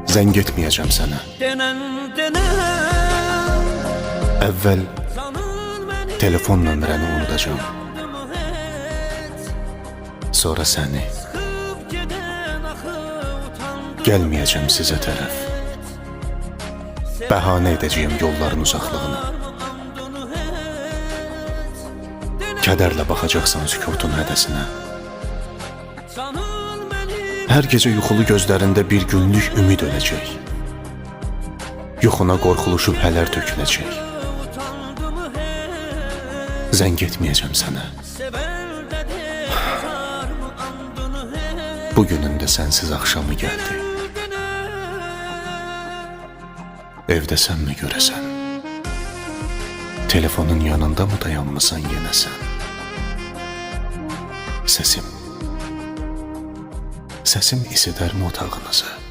Zəng etməyəcəm sənə. Əvvəl telefon nömrəni unudacağım. Sonra səni. Gəlməyəcəm sizə tərəf. Bəhanə edəcəyim yolların uzaqlığını. Kədərlə baxacaqsan sükutun hədəsinə. Hər gecə yuxulu gözlərində bir günlük ümid öləcək. Yuxuna qorxulu şübhələr töküləcək. Zəng etməyəcəm sənə. Bugünün də sənsiz axşamı gəldi. Evdəsənmi görəsən? Telefonun yanında mı dayanmısan yenə sən? Səsim isidərmi otağınızı?